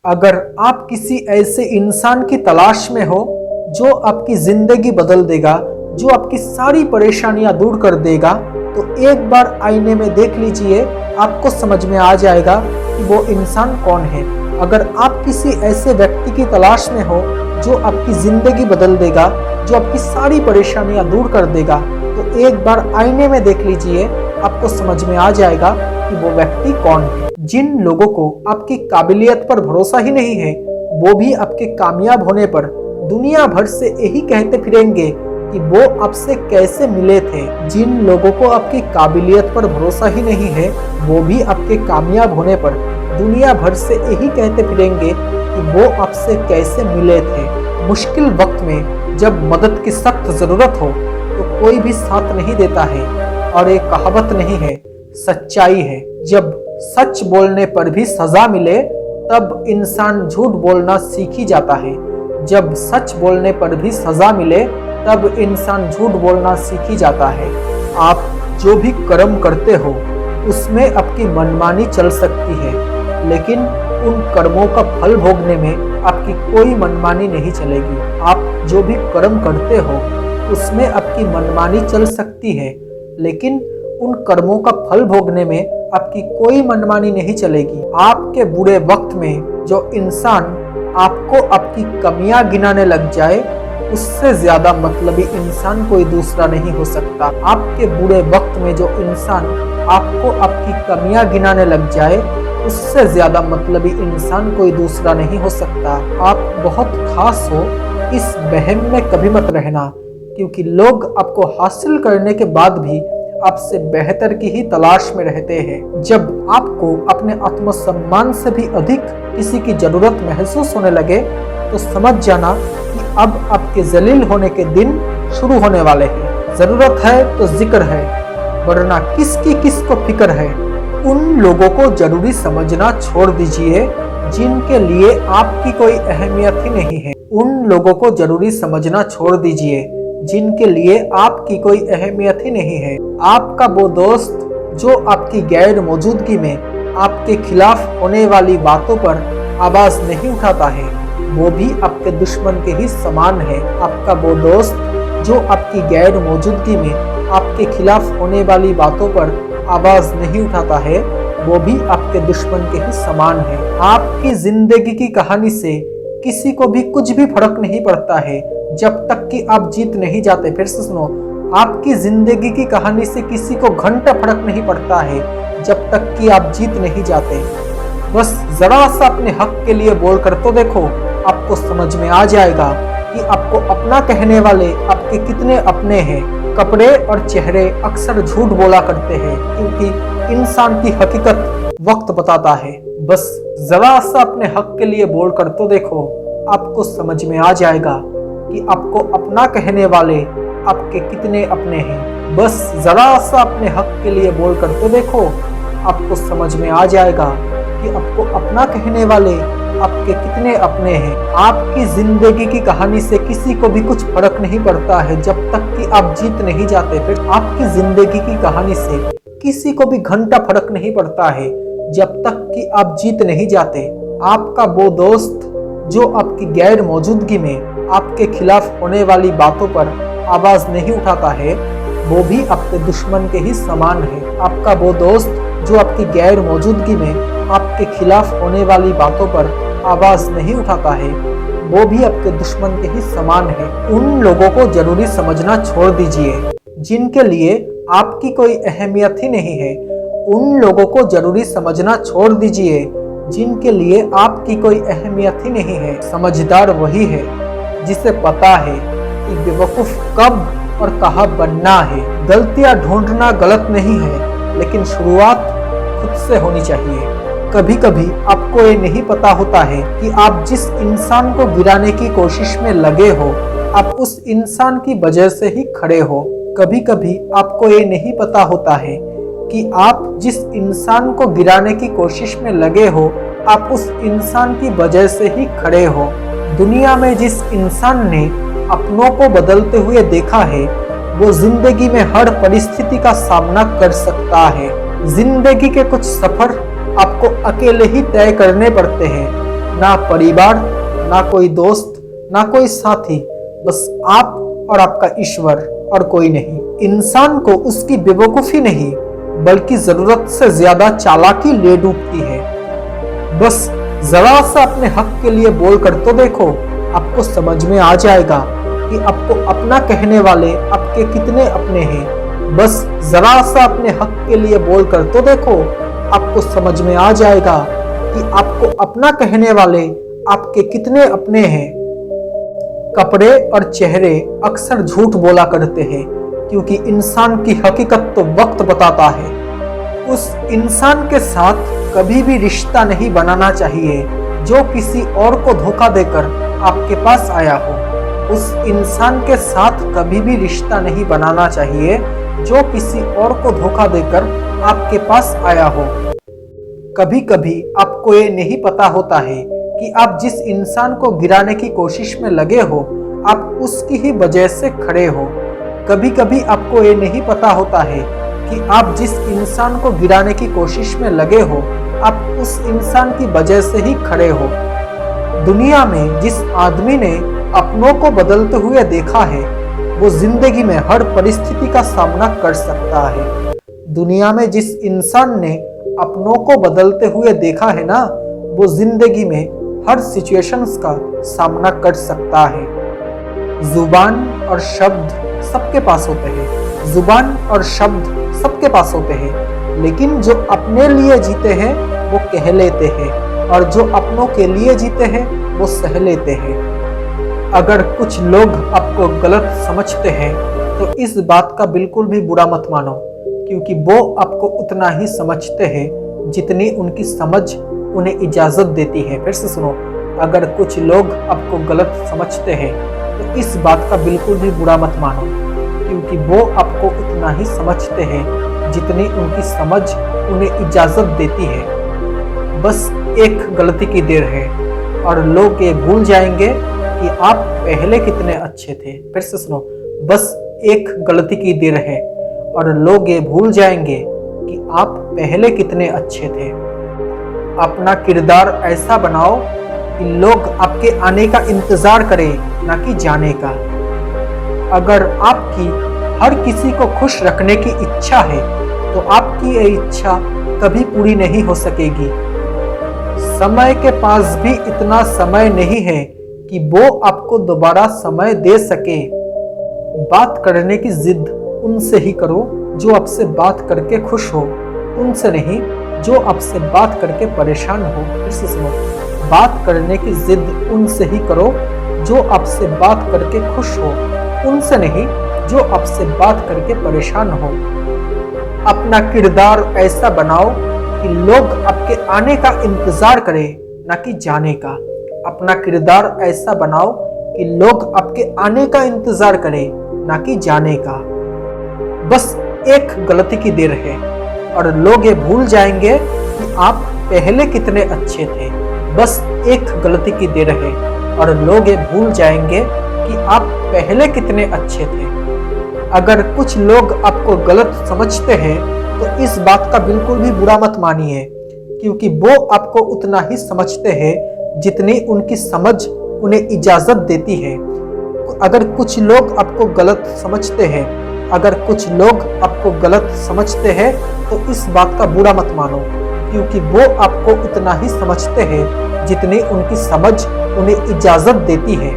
अगर आप किसी ऐसे इंसान की तलाश में हो जो आपकी जिंदगी बदल देगा, जो आपकी सारी परेशानियां दूर कर देगा, तो एक बार आईने में देख लीजिए, आपको समझ में आ जाएगा कि वो इंसान कौन है। अगर आप किसी ऐसे व्यक्ति की तलाश में हो जो आपकी जिंदगी बदल देगा, जो आपकी सारी परेशानियां दूर कर देगा, तो एक बार आईने में देख लीजिए, आपको समझ में आ जाएगा कि वो व्यक्ति कौन है। जिन लोगों को आपकी काबिलियत पर भरोसा ही नहीं है, वो भी आपके कामयाब होने पर दुनिया भर से यही कहते फिरेंगे कि वो आपसे कैसे मिले थे। जिन लोगों को आपकी काबिलियत पर भरोसा ही नहीं है, वो भी आपके कामयाब होने पर दुनिया भर से यही कहते फिरेंगे कि वो आपसे कैसे मिले थे। मुश्किल वक्त में जब मदद की सख्त जरूरत हो तो कोई भी साथ नहीं देता है, और एक कहावत नहीं है, सच्चाई है। जब सच बोलने पर भी सजा मिले तब इंसान झूठ बोलना सीख ही जाता है। जब सच बोलने पर भी सजा मिले तब इंसान झूठ बोलना सीख ही जाता है। आप जो भी कर्म करते हो उसमें आपकी मनमानी चल सकती है, लेकिन उन कर्मों का फल भोगने में आपकी कोई मनमानी नहीं चलेगी। आप जो भी कर्म करते हो उसमें आपकी मनमानी चल सकती है, लेकिन उन कर्मों का फल भोगने में आपकी कोई मनमानी नहीं चलेगी। आपके बुरे वक्त में जो इंसान आपको आपकी कमियां गिनाने लग जाए, उससे ज्यादा मतलबी इंसान कोई दूसरा नहीं हो सकता। आपके बुरे वक्त में जो इंसान आपको आपकी कमियां गिनाने लग जाए, उससे ज्यादा मतलबी इंसान कोई दूसरा नहीं हो सकता। आप बहुत खास हो, इस वहम में कभी मत रहना, क्योंकि लोग आपको हासिल करने के बाद भी आपसे बेहतर की ही तलाश में रहते हैं। जब आपको अपने आत्मसम्मान से भी अधिक किसी की जरूरत महसूस होने लगे, तो समझ जाना कि अब आपके जलील होने के दिन शुरू होने वाले हैं। जरूरत है तो जिक्र है, वरना किसकी किसको फिक्र है। उन लोगों को जरूरी समझना छोड़ दीजिए जिनके लिए आपकी कोई अहमियत ही नहीं है। उन लोगों को जरूरी समझना छोड़ दीजिए जिनके लिए आपकी कोई अहमियत ही नहीं है। आपका वो दोस्त जो आपकी गैर मौजूदगी में आपके खिलाफ होने वाली बातों पर आवाज नहीं उठाता है, वो भी आपके दुश्मन के ही समान है। आपका वो दोस्त जो आपकी गैर मौजूदगी में आपके खिलाफ होने वाली बातों पर आवाज नहीं उठाता है, वो भी आपके दुश्मन के ही समान है। आपकी जिंदगी की कहानी से किसी को भी कुछ भी फर्क नहीं पड़ता है जब तक कि आप जीत नहीं जाते। फिर से सुनो, आपकी जिंदगी की कहानी से किसी को घंटा फर्क नहीं पड़ता है जब तक कि आप जीत नहीं जाते। बस जरा सा अपने हक के लिए बोल कर तो देखो, आपको समझ में आ जाएगा कि आपको अपना कहने वाले आपके कितने अपने हैं। कपड़े और चेहरे अक्सर झूठ बोला करते हैं, क्योंकि इंसान की हकीकत वक्त बताता है। बस जरा सा अपने हक के लिए बोल कर तो देखो, आपको समझ में आ जाएगा कि आपको अपना कहने वाले आपके कितने अपने हैं। बस जरा सा अपने हक के लिए बोल कर तो देखो, आपको समझ में आ जाएगा कि आपको अपना कहने वाले आपके कितने अपने हैं। आपकी जिंदगी की कहानी से किसी को भी कुछ फर्क नहीं पड़ता है जब तक कि आप जीत नहीं जाते। फिर आपकी जिंदगी की कहानी से किसी को भी घंटा फर्क नहीं पड़ता है जब तक कि आप जीत नहीं जाते। आपका वो दोस्त जो आपकी गैर मौजूदगी में आपके खिलाफ होने वाली बातों पर आवाज नहीं उठाता है, वो भी आपके दुश्मन के ही समान है। आपका वो दोस्त जो आपकी गैर मौजूदगी में आपके खिलाफ होने वाली बातों पर आवाज नहीं उठाता है, वो भी आपके दुश्मन के ही समान है। उन लोगों को जरूरी समझना छोड़ दीजिए जिनके लिए आपकी कोई अहमियत ही नहीं है। उन लोगों को जरूरी समझना छोड़ दीजिए जिनके लिए आपकी कोई अहमियत ही नहीं है। समझदार वही है जिसे पता है कि बेवकूफ कब और कहाँ बनना है। गलतियां ढूंढना गलत नहीं है, लेकिन शुरुआत खुद से होनी चाहिए। कभी कभी आपको ये नहीं पता होता है कि आप जिस इंसान को गिराने की कोशिश में लगे हो, आप उस इंसान की वजह से ही खड़े हो। कभी कभी आपको ये नहीं पता होता है कि आप जिस इंसान को गिराने की कोशिश में लगे हो, आप उस इंसान की वजह से ही खड़े हो। दुनिया में जिस इंसान ने अपनों को बदलते हुए देखा है, वो जिंदगी में हर परिस्थिति का सामना कर सकता है। जिंदगी के कुछ सफर आपको अकेले ही तय करने पड़ते हैं, ना परिवार, ना कोई दोस्त, ना कोई साथी, बस आप और आपका ईश्वर और कोई नहीं। इंसान को उसकी बेवकूफ़ी नहीं बल्कि ज़रूरत से ज़्यादा चालाकी ले डूबती है। बस ज़रा सा अपने हक के लिए बोल कर तो देखो, आपको समझ में आ जाएगा कि आपको अपना कहने वाले आपके कितने अपने हैं। बस ज़रा सा अपने हक के लिए बोल कर तो देखो, आपको समझ में आ जाएगा कि आपको अपना कहने वाले आपके कितने अपने हैं। कपड़े और चेहरे अक्सर झूठ बोला करते हैं, क्योंकि इंसान की हकीकत तो वक्त बताता है। उस इंसान के साथ कभी भी रिश्ता नहीं बनाना चाहिए जो किसी और को धोखा देकर आपके पास आया हो। उस इंसान के साथ कभी भी रिश्ता नहीं बनाना चाहिए जो किसी और को धोखा देकर आपके पास आया हो। कभी कभी आपको ये नहीं पता होता है कि आप जिस इंसान को गिराने की कोशिश में लगे हो, आप उसकी ही वजह से खड़े हो। कभी कभी आपको ये नहीं पता होता है कि आप जिस इंसान को गिराने की कोशिश में लगे हो, आप उस इंसान की वजह से ही खड़े हो। दुनिया में जिस आदमी ने अपनों को बदलते हुए देखा है, वो जिंदगी में हर परिस्थिति का सामना कर सकता है। दुनिया में जिस इंसान ने अपनों को बदलते हुए देखा है ना, वो जिंदगी में हर सिचुएशंस का सामना कर सकता है। जुबान और शब्द सबके पास होते हैं, जुबान और शब्द सबके पास होते हैं, लेकिन जो अपने लिए जीते हैं वो कह लेते हैं, और जो अपनों के लिए जीते हैं वो सह लेते हैं। अगर कुछ लोग आपको गलत समझते हैं तो इस बात का बिल्कुल भी बुरा मत मानो, क्योंकि वो आपको उतना ही समझते हैं जितनी उनकी समझ उन्हें इजाज़त देती है। फिर से सुनो, अगर कुछ लोग आपको गलत समझते हैं तो इस बात का बिल्कुल भी बुरा मत मानो, क्योंकि वो आपको उतना ही समझते हैं जितनी उनकी समझ उन्हें इजाज़त देती है। बस एक गलती की देर है और लोग ये भूल जाएंगे कि आप पहले कितने अच्छे थे। फिर से सुनो, बस एक गलती की देर है और लोग ये भूल जाएंगे कि आप पहले कितने अच्छे थे। अपना किरदार ऐसा बनाओ कि लोग आपके आने का इंतजार करें, ना कि जाने का। अगर आपकी हर किसी को खुश रखने की इच्छा है तो आपकी ये इच्छा कभी पूरी नहीं हो सकेगी। समय के पास भी इतना समय नहीं है कि वो आपको दोबारा समय दे सके। बात करने की जिद उनसे ही करो जो आपसे बात करके खुश हो, उनसे नहीं जो आपसे बात करके परेशान हो। फिर से सुनो, बात करने की जिद उनसे ही करो जो आपसे बात करके खुश हो, उनसे नहीं जो आपसे बात करके परेशान हो। अपना किरदार ऐसा बनाओ कि लोग आपके आने का इंतजार करें, ना कि जाने का। अपना किरदार ऐसा बनाओ कि लोग आपके आने का इंतजार करें, ना कि जाने का। बस एक गलती की देर है और लोग ये भूल जाएंगे कि आप पहले कितने अच्छे थे। बस एक गलती की देर है और लोग ये भूल जाएंगे कि आप पहले कितने अच्छे थे। अगर कुछ लोग आपको गलत समझते हैं तो इस बात का बिल्कुल भी बुरा मत मानिए, क्योंकि वो आपको उतना ही समझते हैं जितनी उनकी समझ उन्हें इजाज़त देती है। अगर कुछ लोग आपको गलत समझते हैं, अगर कुछ लोग आपको गलत समझते हैं तो इस बात का बुरा मत मानो, क्योंकि वो आपको उतना ही समझते हैं जितनी उनकी समझ उन्हें इजाज़त देती है।